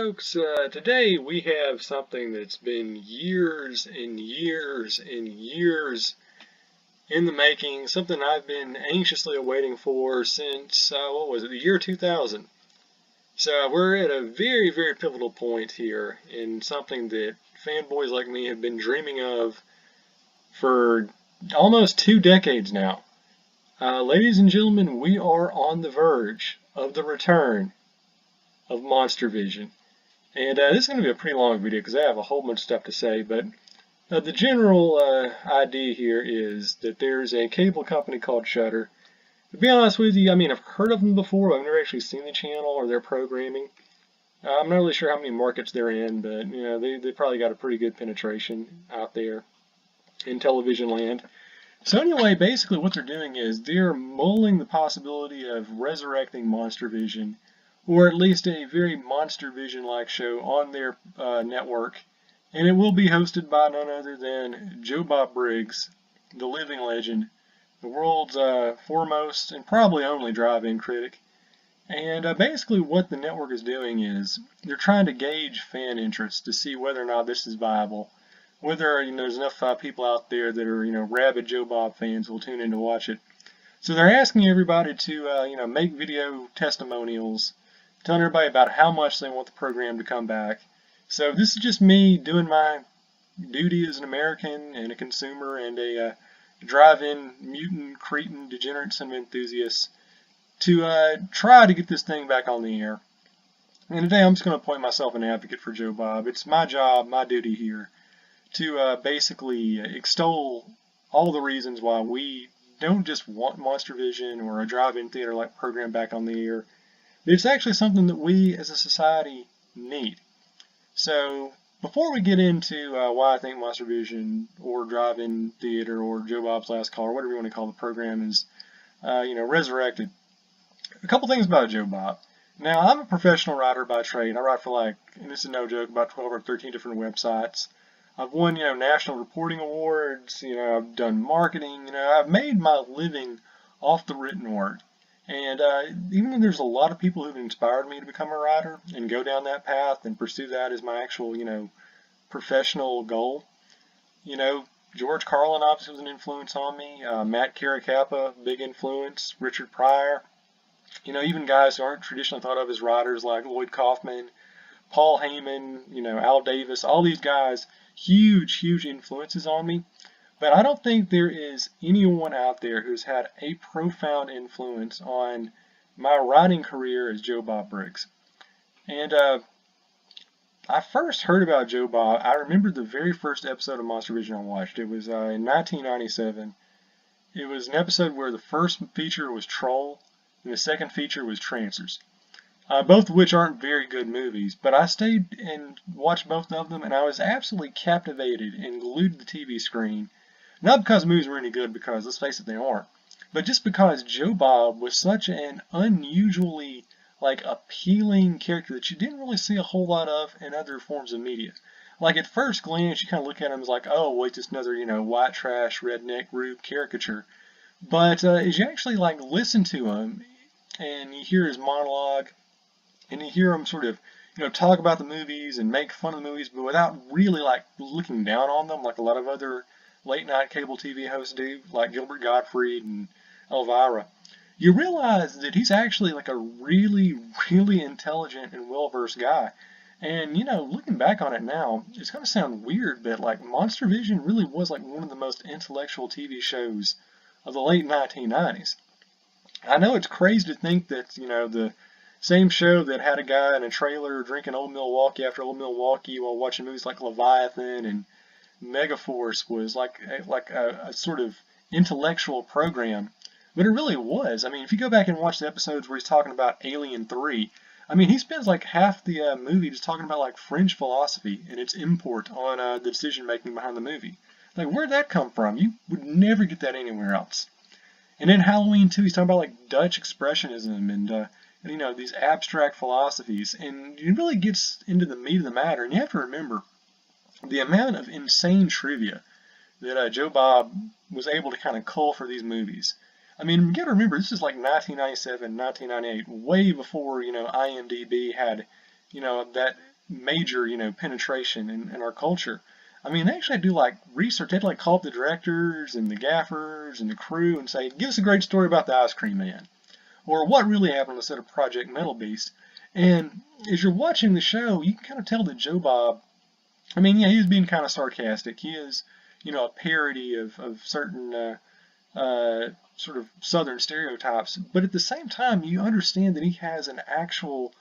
folks, today we have something that's been years and years and years in the making, something I've been anxiously awaiting for since, the year 2000. So we're at a very, very pivotal point here in something that fanboys like me have been dreaming of for almost 2 decades now. Ladies and gentlemen, we are on the verge of the return of Monstervision. And this is going to be a pretty long video because I have a whole bunch of stuff to say, but the general idea here is that there's a cable company called Shudder. To be honest with you, I've heard of them before, but I've never actually seen the channel or their programming. I'm not really sure how many markets they're in, but they probably got a pretty good penetration out there in television land. So anyway, basically what they're doing is they're mulling the possibility of resurrecting Monstervision, or at least a very Monstervision-like show on their network, and it will be hosted by none other than Joe Bob Briggs, the living legend, the world's foremost and probably only drive-in critic. And basically what the network is doing is they're trying to gauge fan interest to see whether or not this is viable, whether there's enough people out there that are rabid Joe Bob fans will tune in to watch it. So they're asking everybody to make video testimonials, telling everybody about how much they want the program to come back. So this is just me doing my duty as an American and a consumer and a drive-in mutant, cretin, degenerate cinema enthusiast to try to get this thing back on the air. And today I'm just going to appoint myself an advocate for Joe Bob. It's my job, my duty here, to basically extol all the reasons why we don't just want Monstervision or a drive-in theater-like program back on the air. It's actually something that we as a society need. So before we get into why I think Monstervision or drive-in theater or Joe Bob's Last Call or whatever you want to call the program is resurrected, a couple things about Joe Bob. Now, I'm a professional writer by trade. I write for and this is no joke, about 12 or 13 different websites. I've won national reporting awards. I've done marketing. I've made my living off the written word. And even though there's a lot of people who've inspired me to become a writer and go down that path and pursue that as my actual, professional goal, George Carlin obviously was an influence on me. Matt Caracappa, big influence. Richard Pryor. Even guys who aren't traditionally thought of as writers like Lloyd Kaufman, Paul Heyman, Al Davis, all these guys, huge, huge influences on me. But I don't think there is anyone out there who's had a profound influence on my writing career as Joe Bob Briggs. And I first heard about Joe Bob, I remember the very first episode of Monstervision I watched. It was in 1997. It was an episode where the first feature was Troll and the second feature was Trancers. Both of which aren't very good movies, but I stayed and watched both of them, and I was absolutely captivated and glued to the TV screen. Not because the movies were any good, because let's face it, they aren't, but just because Joe Bob was such an unusually appealing character that you didn't really see a whole lot of in other forms of media. At first glance, you kind of look at him as oh, wait, just another white trash, redneck, rube caricature. But as you actually listen to him and you hear his monologue and you hear him sort of talk about the movies and make fun of the movies, but without really looking down on them like a lot of other late night cable TV hosts do, like Gilbert Gottfried and Elvira, you realize that he's actually a really, really intelligent and well-versed guy. And looking back on it now, it's going to sound weird, but Monstervision really was one of the most intellectual TV shows of the late 1990s. I know it's crazy to think that the same show that had a guy in a trailer drinking Old Milwaukee after Old Milwaukee while watching movies like Leviathan and Megaforce was a sort of intellectual program, but it really was. If you go back and watch the episodes where he's talking about Alien 3, he spends half the movie just talking about French philosophy and its import on the decision making behind the movie. Where'd that come from? You would never get that anywhere else. And in Halloween 2, he's talking about Dutch expressionism and these abstract philosophies, and it really gets into the meat of the matter. And you have to remember the amount of insane trivia that Joe Bob was able to kind of cull for these movies. You got to remember, this is 1997, 1998, way before, IMDb had, that major, penetration in our culture. I mean, they actually do like research. They'd like call up the directors and the gaffers and the crew and say, "Give us a great story about the Ice Cream Man," or "What really happened on the set of Project Metal Beast." And as you're watching the show, you can kind of tell that Joe Bob, I mean, yeah, he's being kind of sarcastic. He is, a parody of certain sort of Southern stereotypes. But at the same time, you understand that he has an actual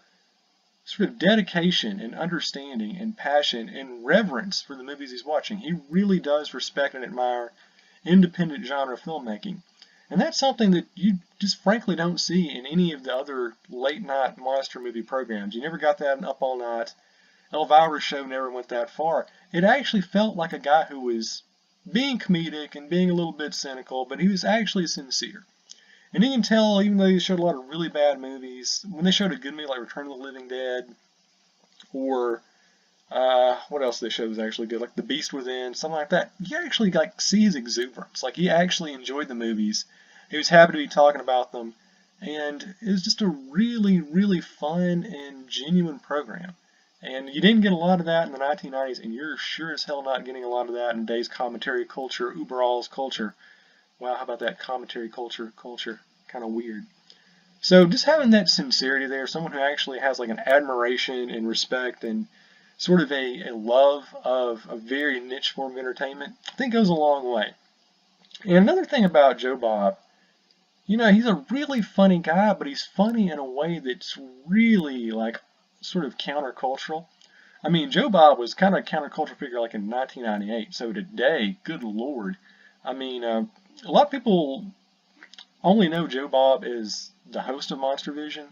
sort of dedication and understanding and passion and reverence for the movies he's watching. He really does respect and admire independent genre filmmaking. And that's something that you just frankly don't see in any of the other late night monster movie programs. You never got that in Up All Night. Elvira's show never went that far. It actually felt like a guy who was being comedic and being a little bit cynical, but he was actually sincere. And you can tell, even though they showed a lot of really bad movies, when they showed a good movie like Return of the Living Dead, or what else they showed was actually good, like The Beast Within, something like that, you actually like see his exuberance. Like he actually enjoyed the movies. He was happy to be talking about them, and it was just a really, really fun and genuine program. And you didn't get a lot of that in the 1990s, and you're sure as hell not getting a lot of that in today's commentary culture, Uberall's culture. Wow, how about that commentary culture? Kind of weird. So just having that sincerity there, someone who actually has like an admiration and respect and sort of a love of a very niche form of entertainment, I think goes a long way. And another thing about Joe Bob, he's a really funny guy, but he's funny in a way that's really like sort of countercultural. I mean, Joe Bob was kind of a countercultural figure like in 1998, so today, good lord. I mean, a lot of people only know Joe Bob as the host of Monstervision,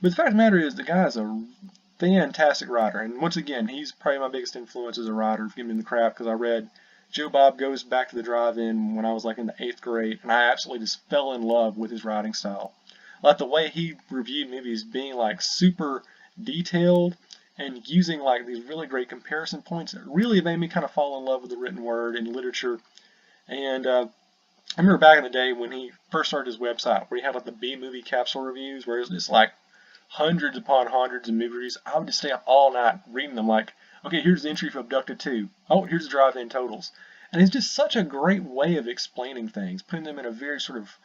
but the fact of the matter is the guy is a fantastic writer, and once again, he's probably my biggest influence as a writer, getting in the craft, because I read Joe Bob Goes Back to the Drive-In when I was like in the 8th grade, and I absolutely just fell in love with his writing style. Like the way he reviewed movies being like super detailed and using like these really great comparison points, it really made me kind of fall in love with the written word and literature. And I remember back in the day when he first started his website, where he had like the B-movie capsule reviews, where it was just like hundreds upon hundreds of movie reviews. I would just stay up all night reading them, like, okay, here's the entry for Abducted 2. Oh, here's the drive-in totals. And it's just such a great way of explaining things, putting them in a very sort of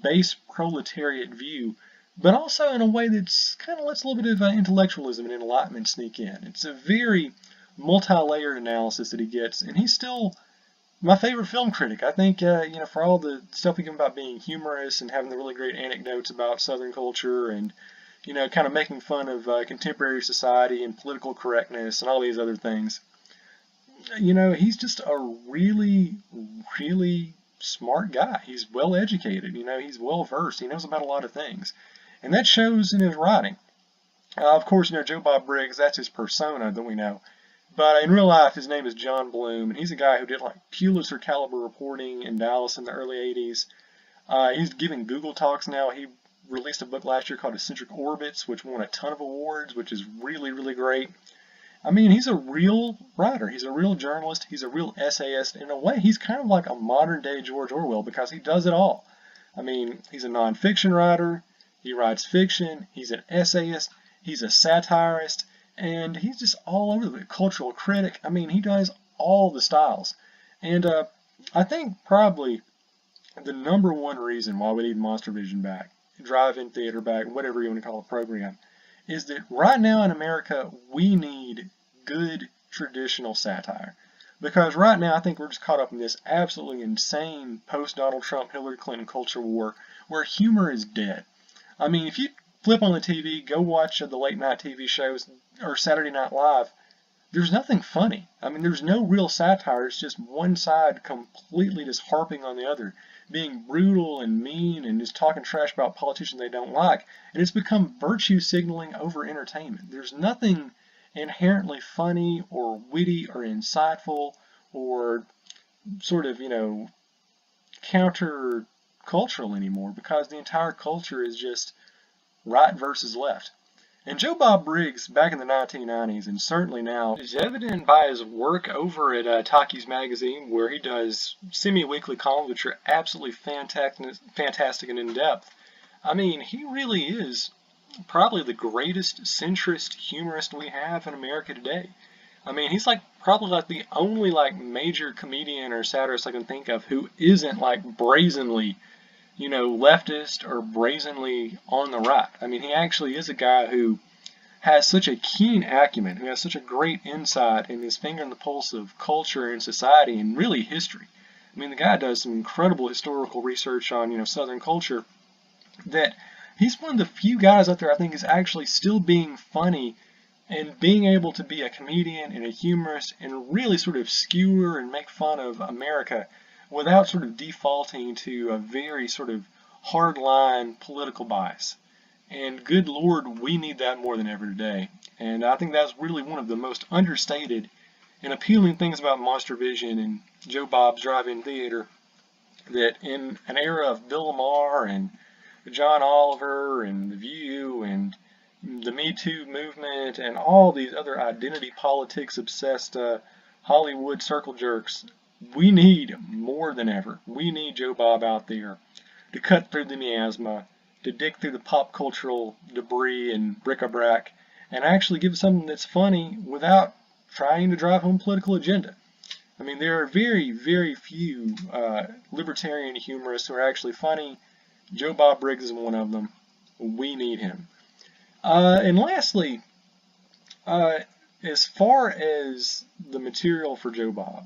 base proletariat view, but also in a way that's kind of lets a little bit of intellectualism and enlightenment sneak in. It's a very multi-layered analysis that he gets, and he's still my favorite film critic. I think, for all the stuff we give about being humorous and having the really great anecdotes about Southern culture and, kind of making fun of contemporary society and political correctness and all these other things, he's just a really, really smart guy. He's well educated, he's well versed. He knows about a lot of things. And that shows in his writing. Of course, Joe Bob Briggs, that's his persona that we know. But in real life, his name is John Bloom, and he's a guy who did like Pulitzer caliber reporting in Dallas in the early 80s. He's giving Google Talks now. He released a book last year called Eccentric Orbits, which won a ton of awards, which is really, really great. I mean, he's a real writer. He's a real journalist. He's a real essayist. In a way, he's kind of like a modern-day George Orwell because he does it all. I mean, he's a nonfiction writer. He writes fiction. He's an essayist. He's a satirist. And he's just all over the cultural critic. I mean, he does all the styles. And I think probably the number one reason why we need Monstervision back, drive-in theater back, whatever you want to call the program, is that right now in America, we need good traditional satire. Because right now, I think we're just caught up in this absolutely insane post-Donald Trump, Hillary Clinton culture war where humor is dead. I mean, if you flip on the TV, go watch the late night TV shows or Saturday Night Live, there's nothing funny. I mean, there's no real satire. It's just one side completely just harping on the other, being brutal and mean and just talking trash about politicians they don't like. And it's become virtue signaling over entertainment. There's nothing inherently funny or witty or insightful or sort of, counter-cultural anymore because the entire culture is just right versus left. And Joe Bob Briggs, back in the 1990s, and certainly now, is evident by his work over at Takis Magazine, where he does semi-weekly columns, which are absolutely fantastic and in-depth. I mean, he really is probably the greatest centrist humorist we have in America today. I mean, he's like probably like the only like major comedian or satirist I can think of who isn't like brazenly, leftist or brazenly on the right. I mean, he actually is a guy who has such a keen acumen, who has such a great insight and his finger on the pulse of culture and society and really history. I mean, the guy does some incredible historical research on, Southern culture that he's one of the few guys out there I think is actually still being funny and being able to be a comedian and a humorist and really sort of skewer and make fun of America without sort of defaulting to a very sort of hardline political bias. And good Lord, we need that more than ever today. And I think that's really one of the most understated and appealing things about Monstervision and Joe Bob's Drive-In Theater, that in an era of Bill Maher and John Oliver and The View and the Me Too movement and all these other identity politics obsessed Hollywood circle jerks, we need more than ever. We need Joe Bob out there to cut through the miasma, to dig through the pop cultural debris and bric-a-brac, and actually give something that's funny without trying to drive home a political agenda. I mean, there are very, very few libertarian humorists who are actually funny. Joe Bob Briggs is one of them. We need him. And lastly, as far as the material for Joe Bob,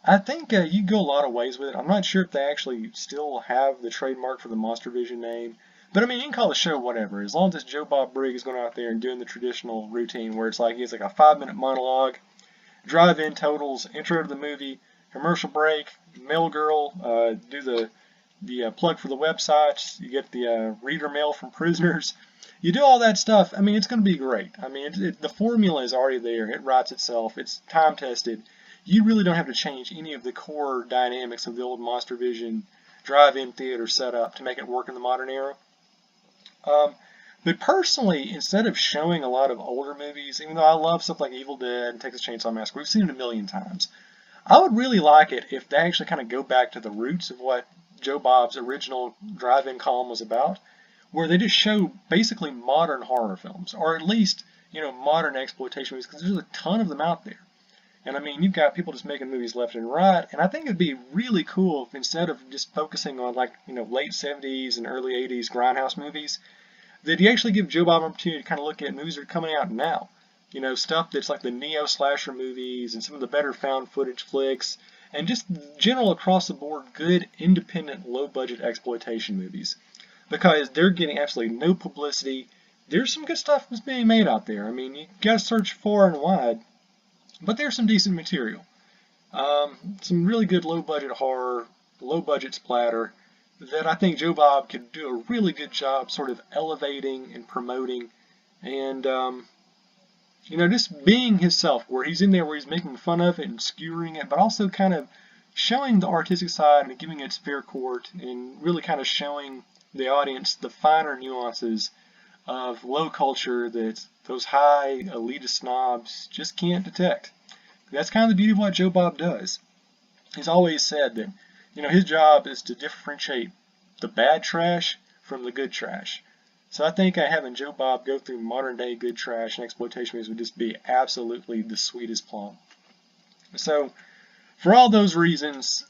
I think you go a lot of ways with it. I'm not sure if they actually still have the trademark for the Monstervision name. But I mean, you can call the show whatever, as long as it's Joe Bob Briggs going out there and doing the traditional routine where it's like he has like a 5-minute monologue, drive-in totals, intro to the movie, commercial break, mail girl, do the plug for the websites, you get the reader mail from prisoners. You do all that stuff, I mean, it's going to be great. I mean, the formula is already there. It writes itself. It's time-tested. You really don't have to change any of the core dynamics of the old Monstervision drive-in theater setup to make it work in the modern era. But personally, instead of showing a lot of older movies, even though I love stuff like Evil Dead and Texas Chainsaw Massacre, we've seen it a million times, I would really like it if they actually kind of go back to the roots of what Joe Bob's original drive-in column was about, where they just show basically modern horror films, or at least, modern exploitation movies, because there's a ton of them out there. And I mean, you've got people just making movies left and right, and I think it'd be really cool if instead of just focusing on like, late 70s and early 80s grindhouse movies, that you actually give Joe Bob an opportunity to kind of look at movies that are coming out now. Stuff that's like the neo-slasher movies and some of the better found footage flicks, and just general across the board good independent low-budget exploitation movies. Because they're getting absolutely no publicity. There's some good stuff that's being made out there. I mean, you gotta search far and wide. But there's some decent material. Some really good low-budget horror, low-budget splatter that I think Joe Bob could do a really good job sort of elevating and promoting and, just being himself, where he's in there where he's making fun of it and skewering it, but also kind of showing the artistic side and giving it its fair court and really kind of showing the audience the finer nuances of low culture that those high elitist snobs just can't detect. That's kind of the beauty of what Joe Bob does. He's always said that, his job is to differentiate the bad trash from the good trash. So I think having Joe Bob go through modern day good trash and exploitation movies would just be absolutely the sweetest plum. So for all those reasons,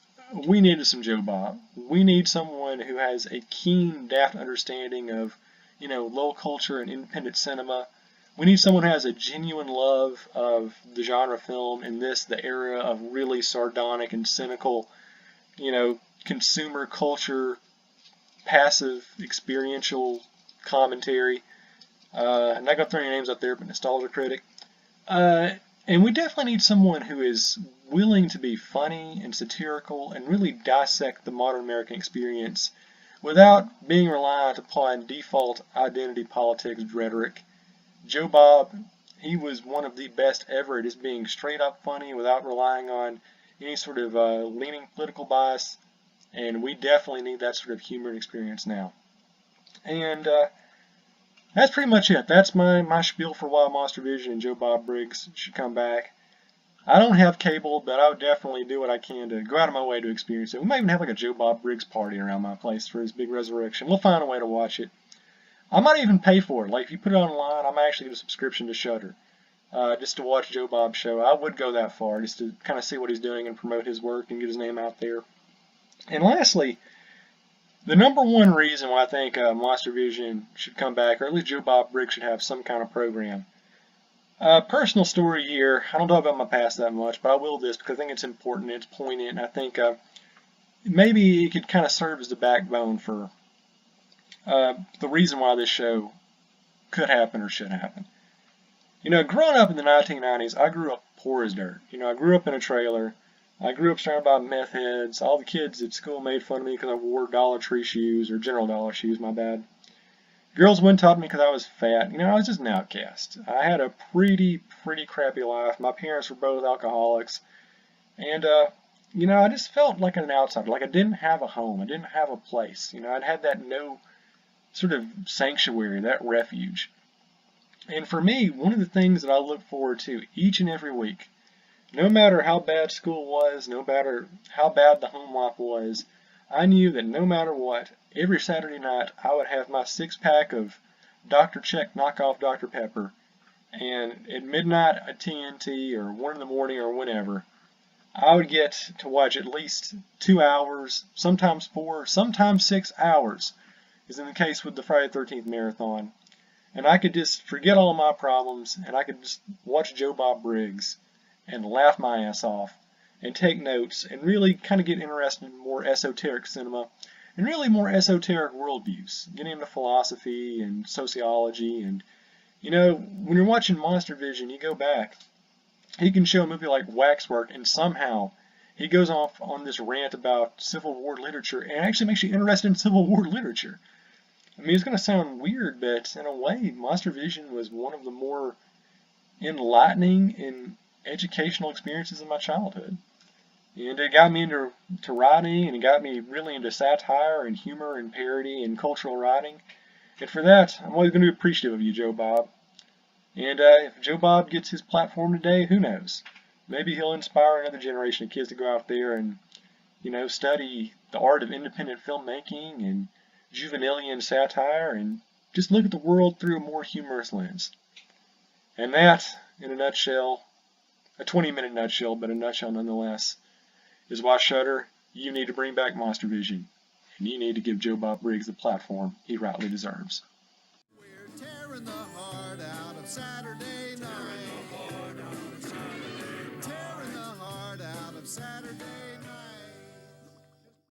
we needed some Joe Bob. We need someone who has a keen, deft understanding of, low culture and independent cinema. We need someone who has a genuine love of the genre film in the era of really sardonic and cynical, consumer culture, passive, experiential commentary. I'm not going to throw any names out there, but nostalgia critic. And we definitely need someone who is willing to be funny and satirical and really dissect the modern American experience without being reliant upon default identity politics rhetoric. Joe Bob, he was one of the best ever at just being straight up funny without relying on any sort of leaning political bias, and we definitely need that sort of humor and experience now. And that's pretty much it. That's my spiel for why Monstervision and Joe Bob Briggs should come back. I don't have cable, but I would definitely do what I can to go out of my way to experience it. We might even have like a Joe Bob Briggs party around my place for his big resurrection. We'll find a way to watch it. I might even pay for it. Like if you put it online, I might actually get a subscription to Shudder just to watch Joe Bob's show. I would go that far just to kind of see what he's doing and promote his work and get his name out there. And lastly, the number one reason why I think Monstervision should come back, or at least Joe Bob Briggs should have some kind of program. Personal story here. I don't talk about my past that much, but I will this because I think it's important, it's poignant, and I think maybe it could kind of serve as the backbone for the reason why this show could happen or should happen. You know, growing up in the 1990s, I grew up poor as dirt. You know, I grew up in a trailer. I grew up surrounded by meth heads. All the kids at school made fun of me because I wore Dollar Tree shoes, or General Dollar shoes, my bad. Girls wouldn't talk to me because I was fat. You know, I was just an outcast. I had a pretty crappy life. My parents were both alcoholics. And, you know, I just felt like an outsider. Like I didn't have a home. I didn't have a place. You know, I'd had that no sort of sanctuary, that refuge. And for me, one of the things that I look forward to each and every week, no matter how bad school was, no matter how bad the home life was, I knew that no matter what, every Saturday night I would have my 6-pack of Dr. Check knockoff Dr. Pepper, and at midnight a TNT or 1 in the morning or whenever, I would get to watch at least 2 hours, sometimes 4, sometimes 6 hours, as in the case with the Friday the 13th marathon. And I could just forget all of my problems, and I could just watch Joe Bob Briggs and laugh my ass off and take notes and really kind of get interested in more esoteric cinema and really more esoteric worldviews, getting into philosophy and sociology. And, you know, when you're watching Monstervision, you go back, he can show a movie like Waxwork, and somehow he goes off on this rant about Civil War literature and actually makes you interested in Civil War literature. I mean, it's going to sound weird, but in a way, Monstervision was one of the more enlightening and educational experiences of my childhood. And it got me into writing, and it got me really into satire and humor and parody and cultural writing. And for that, I'm always going to be appreciative of you, Joe Bob. And if Joe Bob gets his platform today, who knows? Maybe he'll inspire another generation of kids to go out there and, you know, study the art of independent filmmaking and juvenilean satire and just look at the world through a more humorous lens. And that, in a nutshell, a 20-minute nutshell, but a nutshell nonetheless, is why Shudder, you need to bring back Monstervision, and you need to give Joe Bob Briggs the platform he rightly deserves. We're tearing the heart out of Saturday night. Tearing the heart out of Saturday night.